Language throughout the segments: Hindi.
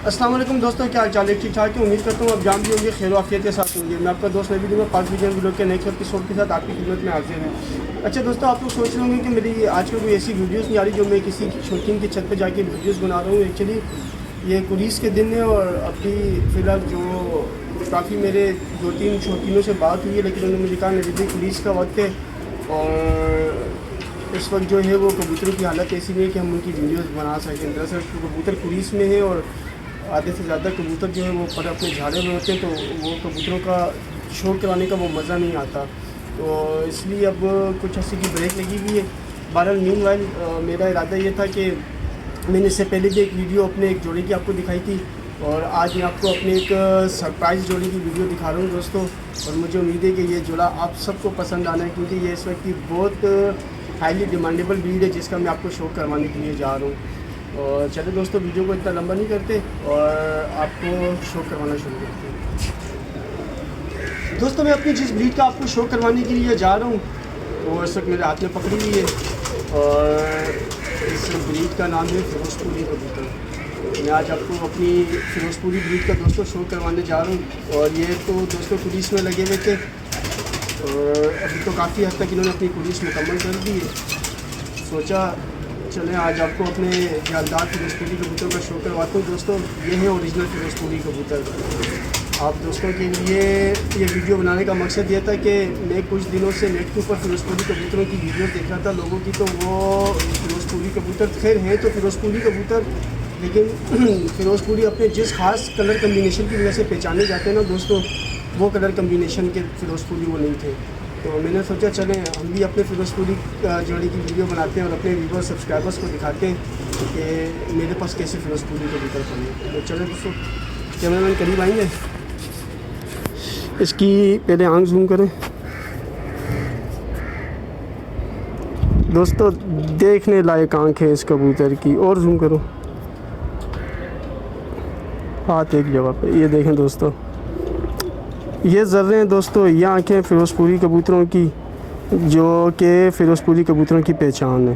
अस्सलाम वालेकुम दोस्तों, क्या हाल चाल है? ठीक ठाक है। उम्मीद करता हूँ आप जान भी होंगे, खैर आफियत के साथ होंगे। मैं आपका दोस्त नबी दूँगा पाक वीडियो ब्लॉग के नेक्स्ट एपिसोड के साथ आपकी खिदमत में हाजिर हूँ। अच्छा दोस्तों, आप लोग सोच रहे होंगे कि मेरी आजकल कोई ऐसी वीडियोस नहीं आ रही जो मैं किसी शौकीन की छत पर जाके वीडियोस बना रहा हूँ। एक्चुअली ये कुरीस के दिन है और अभी फ़िलहाल जो काफ़ी मेरे 2-3 शौकीनों से बात हुई है, लेकिन उन्होंने मुझे कहा नज़दीक कुरीस का वक्त है और इस वक्त जो है वो कबूतरों की हालत ऐसी नहीं है कि हम उनकी वीडियोस बना सकें। दरअसल कबूतर कुरीस में है और आधे से ज़्यादा कबूतर जो है वो पर अपने झाड़े में होते हैं, तो वो कबूतरों का शौक कराने का वो मज़ा नहीं आता। तो इसलिए अब कुछ हंसी की ब्रेक लगी हुई है। बहरहाल मीनवाइल मेरा इरादा ये था कि मैंने इससे पहले भी एक वीडियो अपने एक जोड़े की आपको दिखाई थी और आज मैं आपको अपने एक सरप्राइज़ जोड़े की वीडियो दिखा रहा हूँ दोस्तों। और मुझे उम्मीद है कि ये जोड़ा आप सबको पसंद आना है, क्योंकि ये इस वक्त की बहुत हाईली डिमांडेबल ब्रीड है जिसका मैं आपको शौक करवाने के लिए जा रहा हूँ। और चलो दोस्तों, वीडियो को इतना लंबा नहीं करते और आपको शो करवाना शुरू करते हैं। दोस्तों, मैं अपनी जिस ब्रीड का आपको शो करवाने के लिए जा रहा हूँ वो इस वक्त मेरे हाथ में पकड़ी हुई है और इस ब्रीड का नाम है फिरोजपुरी कबूतर। मैं आज आपको अपनी फिरोजपुरी ब्रीड का दोस्तों शो करवाने जा रहा हूँ। और ये तो दोस्तों पुलिस में लगे हुए थे और अभी तो काफ़ी हद तक इन्होंने अपनी पुलिस मुकम्मल कर दी है। सोचा चलें आज आपको अपने जालदार फिरोजपुरी कबूतर का शो करवाता हूँ। दोस्तों, ये है ओरिजिनल फिरोजपुरी कबूतर। आप दोस्तों के लिए ये वीडियो बनाने का मकसद ये था कि मैं कुछ दिनों से नेट के ऊपर फिरोजपुरी कबूतरों की वीडियो देख रहा था लोगों की, तो वो फिरोजपुरी कबूतर खैर हैं तो फिरोजपुरी कबूतर, लेकिन फिरोजपुरी अपने जिस खास कलर कम्बिनेशन की वजह से पहचाने जाते हैं ना दोस्तों, वो कलर कम्बिनेशन के फिरोजपुरी वो नहीं थे। तो मैंने सोचा चलें हम भी अपने फिरोजपुरी जोड़ी की वीडियो बनाते हैं और अपने व्यूअर्स सब्सक्राइबर्स को दिखाते हैं कि मेरे पास कैसे फिरोजपुरी कबूतर पड़े। तो चलें दोस्तों, कैमरामैन करीब आएंगे, इसकी पहले आंख जूम करें। दोस्तों, देखने लायक आंख है इस कबूतर की, और जूम करो, हाथ एक जगह पे, ये देखें दोस्तों, ये ज़र्रे हैं दोस्तों, ये आँखें फिरोजपुरी कबूतरों की, जो कि फिरोजपुरी कबूतरों की पहचान है।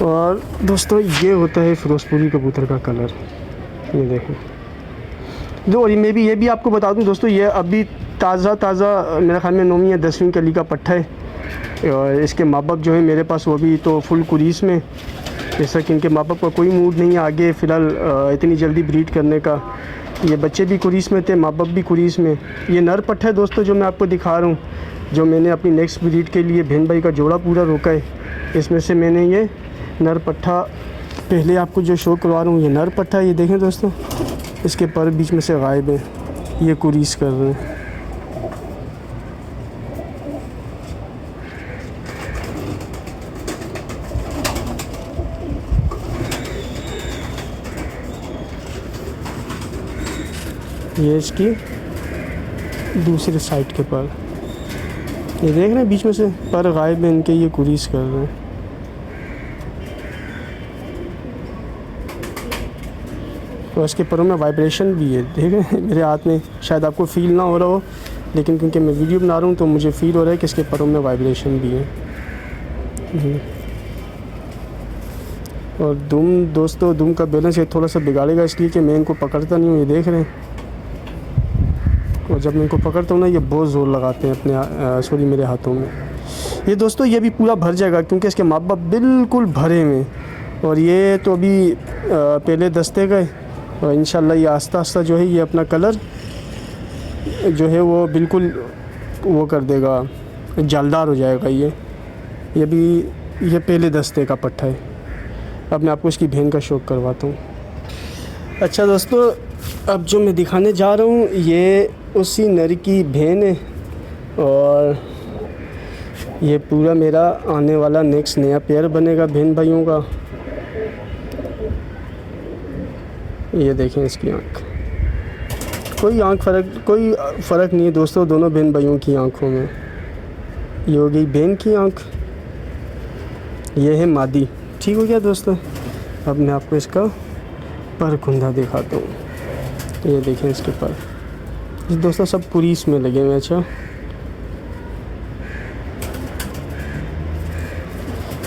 और दोस्तों, ये होता है फिरोजपुरी कबूतर का कलर, ये देखें। जो ये भी आपको बता दूं दोस्तों, ये अभी ताज़ा मेरे ख्याल में 9वीं या 10वीं कली का पट्ठा है और इसके माँ बाप जो है मेरे पास वो भी तो फुल कुरीस में, जैसा कि इनके माँ बाप का कोई मूड नहीं है आगे फ़िलहाल इतनी जल्दी ब्रीड करने का। ये बच्चे भी कुरीस में थे, माँ बाप भी कुरीस में। ये नर पट्ठा है दोस्तों जो मैं आपको दिखा रहा हूँ, जो मैंने अपनी नेक्स्ट ब्रीड के लिए बहन भाई का जोड़ा पूरा रोका है। इसमें से मैंने ये नर पट्ठा पहले आपको जो शो करवा रहा हूँ, ये नर पट्ठा, ये देखें दोस्तों, इसके पर बीच में से गायब है, ये कुरीस कर रहे हैं। ये इसकी दूसरे साइड के पर, ये देख रहे हैं बीच में से पर गायब है इनके, ये कुरीस कर रहे हैं। और इसके परों में वाइब्रेशन भी है, देख रहे हैं मेरे हाथ में, शायद आपको फील ना हो रहा हो, लेकिन क्योंकि मैं वीडियो बना रहा हूँ तो मुझे फील हो रहा है कि इसके परों में वाइब्रेशन भी है। और दोस्तों, दुम का बैलेंस ये थोड़ा सा बिगाड़ेगा इसलिए कि मैं इनको पकड़ता नहीं हूँ, ये देख रहे हैं। और जब मैं इनको पकड़ता हूँ ना, ये बहुत ज़ोर लगाते हैं अपने मेरे हाथों में। ये दोस्तों, ये भी पूरा भर जाएगा क्योंकि इसके माँ बाप बिल्कुल भरे हुए हैं और ये तो अभी पहले दस्ते गए और इंशाल्लाह ये आस्ता आस्ता जो है ये अपना कलर जो है वो बिल्कुल वो कर देगा, जालदार हो जाएगा। ये भी ये पहले दस्ते का पट्ठा है। अब मैं आपको इसकी बहन का शौक करवाता हूँ। अच्छा दोस्तों, अब जो मैं दिखाने जा रहा हूँ ये उसी नर की बहन है और ये पूरा मेरा आने वाला नेक्स्ट नया पेयर बनेगा बहन भाइयों का। ये देखें इसकी आँख, कोई फ़र्क नहीं है दोस्तों दोनों बहन भाइयों की आँखों में। ये हो गई बहन की आँख, ये है मादी। ठीक हो गया दोस्तों। अब मैं आपको इसका पर खुंदा दिखाता हूँ। ये देखें इसके पर, दोस्तों सब पुरीस में लगे हुए। अच्छा,